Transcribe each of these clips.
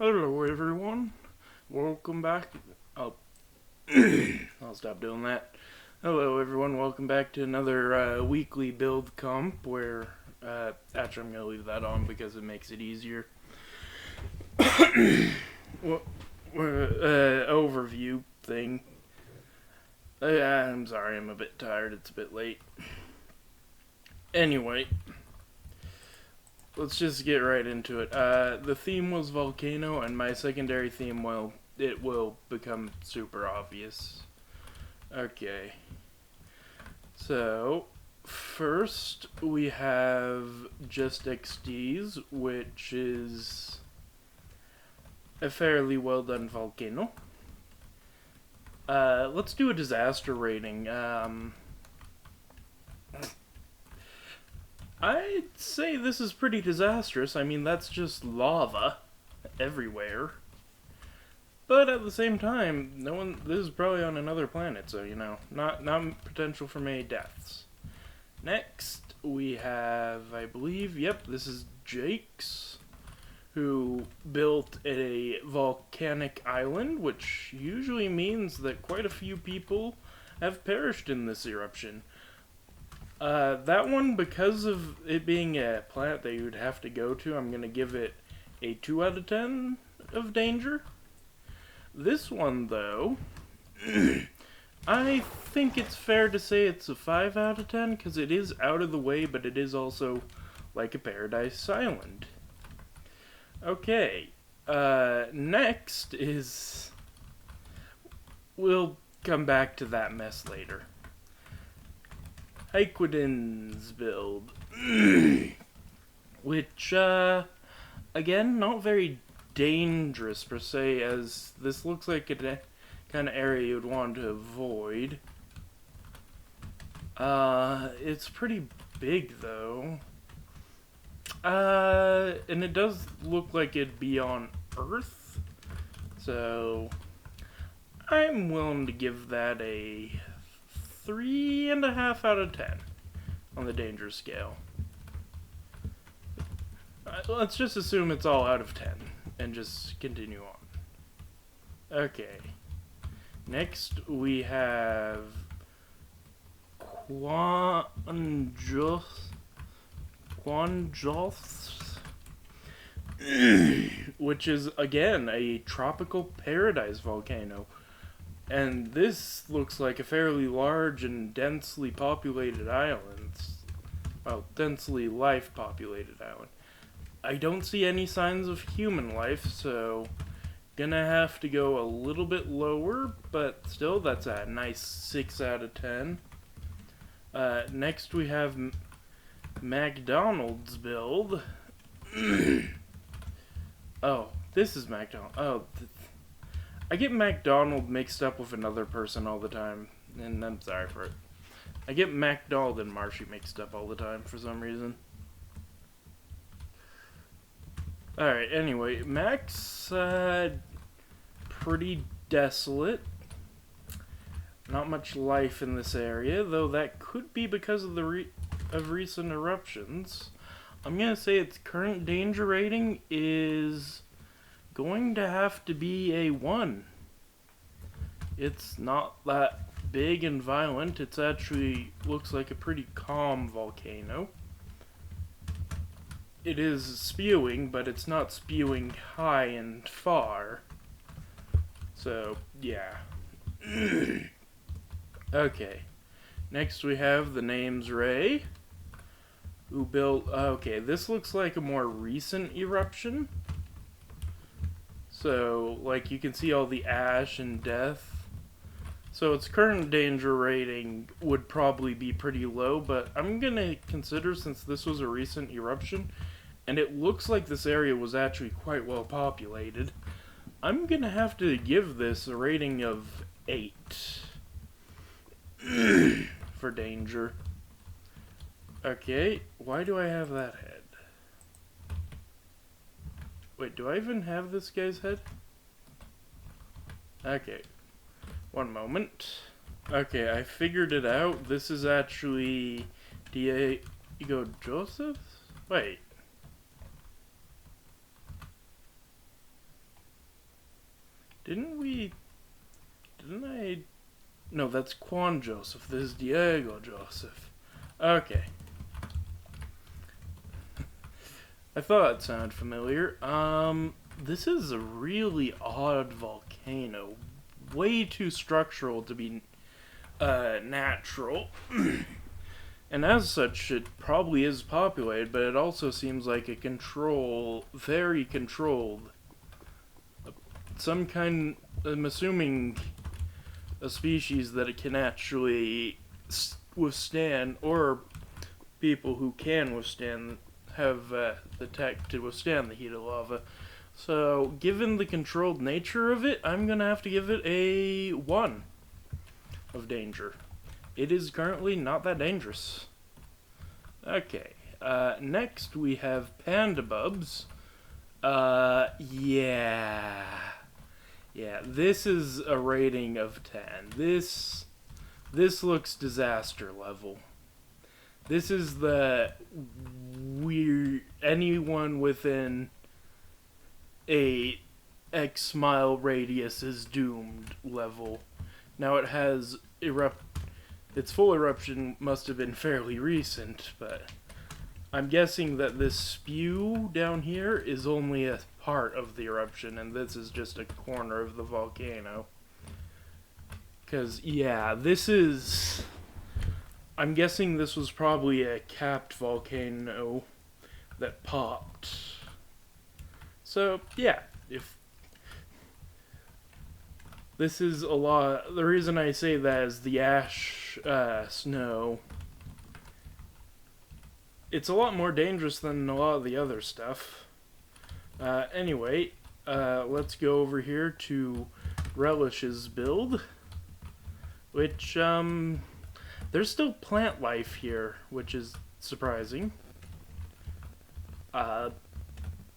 Hello everyone, welcome back. Oh, I'll stop doing that. Hello everyone, welcome back to another weekly build comp where, actually I'm going to leave that on because it makes it easier. Well, overview thing. I'm sorry, I'm a bit tired, it's a bit late. Anyway, let's just get right into it. The theme was Volcanoe, and my secondary theme, well, it will become super obvious. Okay. So, first we have just XDs, which is a fairly well done volcano. Let's do a disaster rating. I'd say this is pretty disastrous. I mean, that's just lava everywhere. But at the same time, this is probably on another planet, so, not potential for many deaths. Next, we have, I believe, this is Jake's, who built a volcanic island, which usually means that quite a few people have perished in this eruption. That one, because of it being a planet that you would have to go to, I'm going to give it a 2 out of 10 of danger. This one, though, I think it's fair to say it's a 5 out of 10, because it is out of the way, but it is also like a paradise island. Okay, next is... We'll come back to that mess later. Hyquidin's build. Which, again, not very dangerous per se, as this looks like a kind of area you'd want to avoid. It's pretty big though. And it does look like it'd be on Earth, so I'm willing to give that a 3.5 out of 10 on the danger scale. Let's just assume it's all out of 10 and just continue on. Okay. Next we have Quanjos, which is again a tropical paradise volcano. And this looks like a fairly large and densely populated island. Well, densely life-populated island. I don't see any signs of human life, so gonna have to go a little bit lower, but still, that's a nice 6 out of 10. Next we have McDonald's build. Oh, this is McDonald. Oh, I get McDonald mixed up with another person all the time, and I'm sorry for it. I get McDonald and Marshy mixed up all the time for some reason. Alright, anyway, Mac's pretty desolate. Not much life in this area, though that could be because of the recent eruptions. I'm gonna say its current danger rating is going to have to be a 1. It's not that big and violent. It's actually looks like a pretty calm volcano. It is spewing, but it's not spewing high and far. So, yeah. Okay. Next we have the name's Ray, who built... Okay, this looks like a more recent eruption. So, like, you can see all the ash and death. So its current danger rating would probably be pretty low, but I'm gonna consider, since this was a recent eruption, and it looks like this area was actually quite well populated, I'm gonna have to give this a rating of 8 for danger. Okay, why do I have that head? Wait, do I even have this guy's head? Okay, one moment. Okay, I figured it out. This is actually Diego Joseph? Wait. Didn't I? No, that's Juan Joseph. This is Diego Joseph. Okay. I thought it sounded familiar. This is a really odd volcano. Way too structural to be, natural. And as such, it probably is populated, but it also seems like very controlled. I'm assuming a species that it can actually withstand, or people who can withstand, have the tech to withstand the heat of lava. So, given the controlled nature of it, I'm gonna have to give it a 1 of danger. It is currently not that dangerous. Okay, next we have Panda Bubs. Yeah. Yeah, this is a rating of 10. This looks disaster level. This is the anyone within a X mile radius is doomed level. Now it has its full eruption must have been fairly recent, but I'm guessing that this spew down here is only a part of the eruption, and this is just a corner of the volcano. Because, yeah, I'm guessing this was probably a capped volcano that popped. So, yeah, this is a lot. The reason I say that is the ash snow. It's a lot more dangerous than a lot of the other stuff. Anyway, let's go over here to Relish's build. Which, there's still plant life here, which is surprising.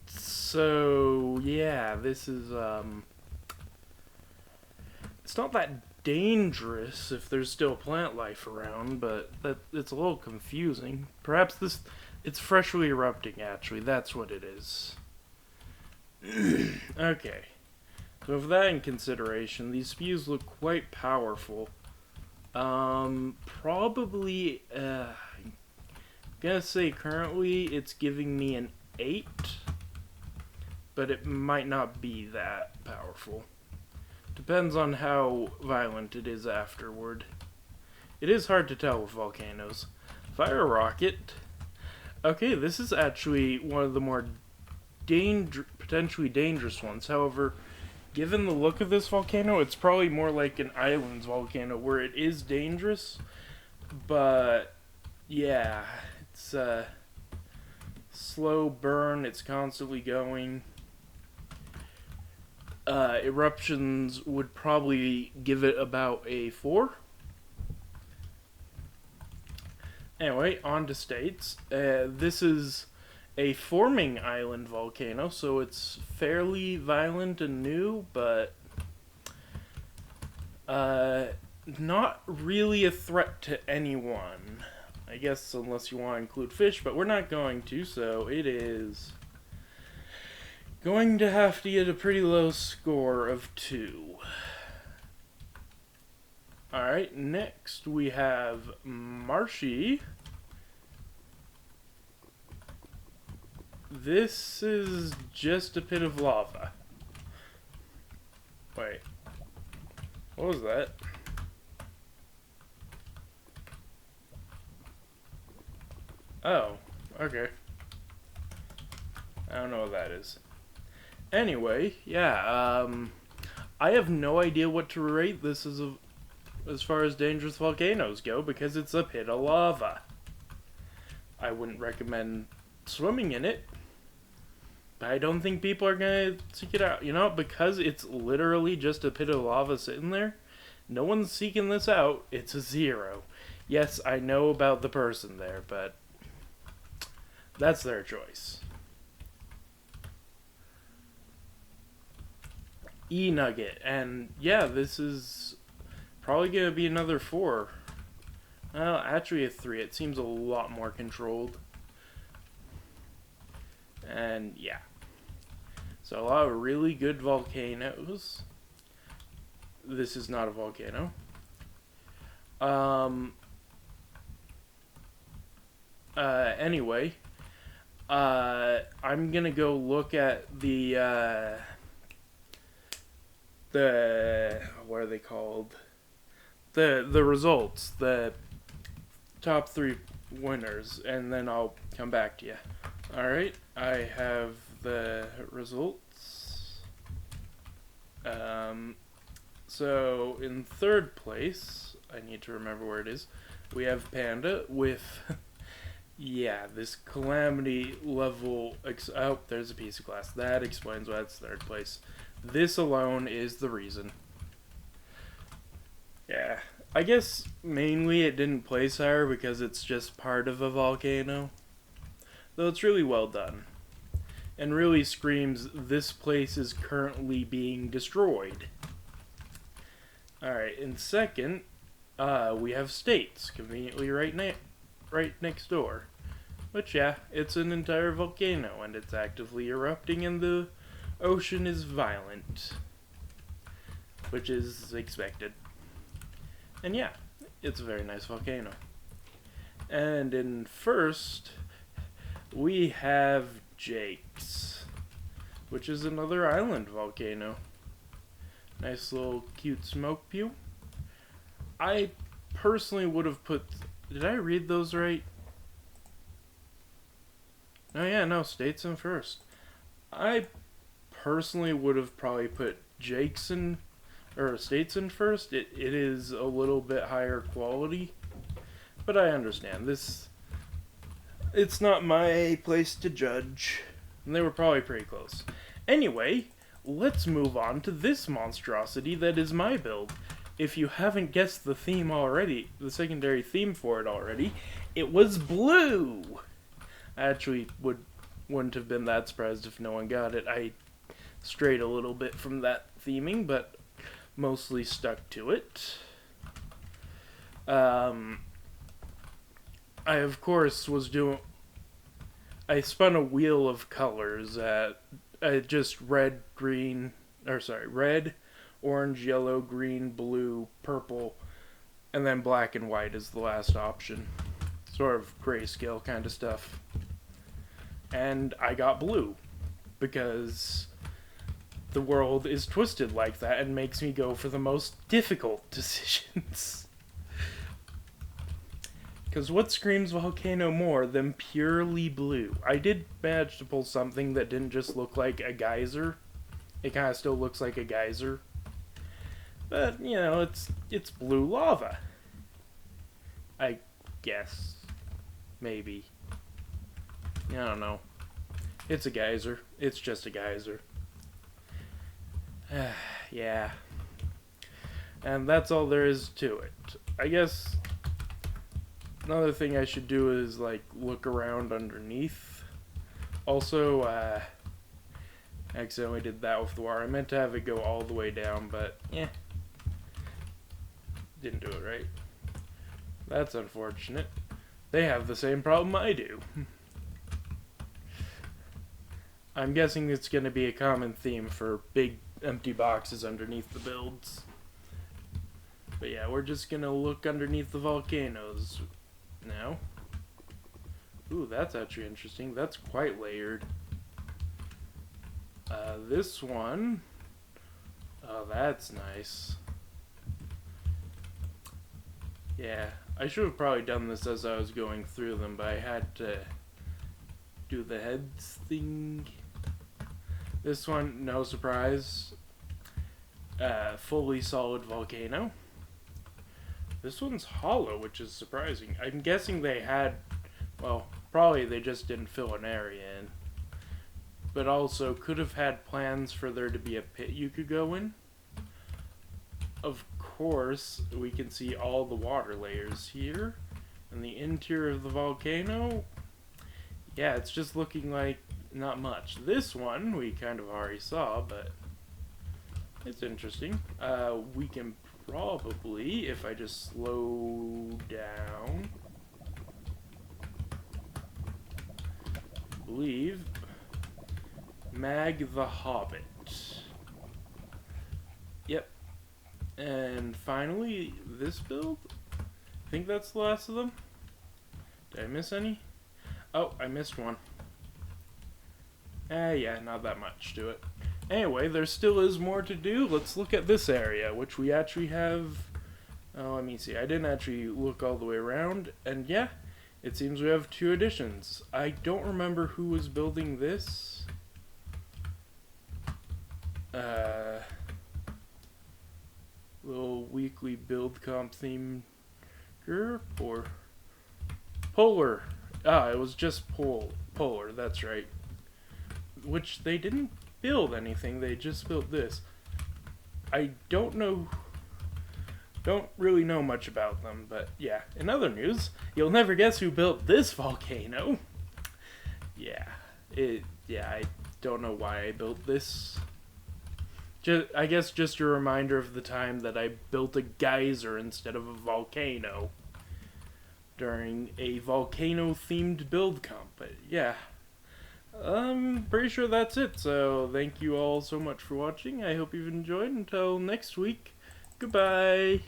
So, yeah, this is, it's not that dangerous if there's still plant life around, but it's a little confusing. Perhaps it's freshly erupting, actually. That's what it is. Okay. So with that in consideration, these spews look quite powerful. Probably, I'm gonna say currently it's giving me an 8, but it might not be that powerful. Depends on how violent it is afterward. It is hard to tell with volcanoes. Fire rocket. Okay, this is actually one of the more potentially dangerous ones. However, given the look of this volcano, it's probably more like an islands volcano where it is dangerous. But, yeah, it's a slow burn. It's constantly going. Eruptions would probably give it about a 4. Anyway, on to states. This is a forming island volcano, so it's fairly violent and new, but not really a threat to anyone. I guess unless you want to include fish, but we're not going to, so it is going to have to get a pretty low score of 2. Alright, next we have Marshy. This is just a pit of lava. Wait. What was that? Oh, okay. I don't know what that is. Anyway, yeah, I have no idea what to rate this as far as dangerous volcanoes go, because it's a pit of lava. I wouldn't recommend swimming in it, but I don't think people are gonna seek it out. You know, because it's literally just a pit of lava sitting there, no one's seeking this out. It's a 0. Yes, I know about the person there, but that's their choice. E-Nugget, and yeah, this is probably gonna be another 4. Well, actually a 3. It seems a lot more controlled. And yeah. So a lot of really good volcanoes. this is not a volcano. Anyway, I'm gonna go look at the what are they called? The results, the top 3 winners, and then I'll come back to you. Alright, I have the results. So in 3rd place, I need to remember where it is, we have Panda with, yeah, this calamity level, oh, there's a piece of glass. That explains why it's 3rd place. This alone is the reason. Yeah, I guess mainly it didn't place higher because it's just part of a volcano. Though it's really well done. And really screams, this place is currently being destroyed. Alright, in 2nd, we have States, conveniently right next door. Which, yeah, it's an entire volcano, and it's actively erupting, and the ocean is violent. Which is expected. And yeah, it's a very nice volcano. And in 1st, we have Jake's, which is another island volcano. Nice little cute smoke pew. I personally would have put... Did I read those right? Oh yeah, no, States in 1st. I personally would have probably put Jake's in... or States in 1st. It is a little bit higher quality. But I understand. It's not my place to judge. And they were probably pretty close. Anyway, let's move on to this monstrosity that is my build. If you haven't guessed the theme already, the secondary theme for it already, it was blue! I actually wouldn't have been that surprised if no one got it. I strayed a little bit from that theming, but mostly stuck to it. I, of course, I spun a wheel of colors at just red, orange, yellow, green, blue, purple, and then black and white is the last option. Sort of grayscale kind of stuff. And I got blue, because the world is twisted like that and makes me go for the most difficult decisions. Because what screams volcano more than purely blue? I did manage to pull something that didn't just look like a geyser. It kind of still looks like a geyser. But, you know, it's blue lava. I guess. Maybe. I don't know. It's a geyser. It's just a geyser. Yeah. And that's all there is to it. I guess another thing I should do is, like, look around underneath. Also, I accidentally did that with the wire. I meant to have it go all the way down, but, yeah. Didn't do it right. That's unfortunate. They have the same problem I do. I'm guessing it's going to be a common theme for big empty boxes underneath the builds. But yeah, we're just going to look underneath the volcanoes now. Ooh, that's actually interesting. That's quite layered. This one... Oh, that's nice. Yeah, I should have probably done this as I was going through them, but I had to do the heads thing. This one, no surprise. Fully solid volcano. This one's hollow, which is surprising. I'm guessing they had, well, probably they just didn't fill an area in. But also could have had plans for there to be a pit you could go in. Of course, we can see all the water layers here. And the interior of the volcano, yeah, it's just looking like not much. This one, we kind of already saw, but it's interesting. We can probably, if I just slow down, believe, Mag the Hobbit. Yep. And finally, this build. I think that's the last of them. Did I miss any? Oh, I missed one. Yeah, not that much to it. Anyway, there still is more to do. Let's look at this area, which we actually have... Oh, let me see. I didn't actually look all the way around. And yeah, it seems we have 2 additions. I don't remember who was building this. Little weekly build comp theme group or Polar. It was just Polar, that's right. Which they didn't build anything, they just built this. I don't really know much about them, but yeah. In other news, you'll never guess who built this volcano. Yeah, I don't know why I built this. I guess just a reminder of the time that I built a geyser instead of a volcano during a volcano-themed build comp. But yeah, I'm pretty sure that's it. So thank you all so much for watching. I hope you've enjoyed. Until next week, goodbye.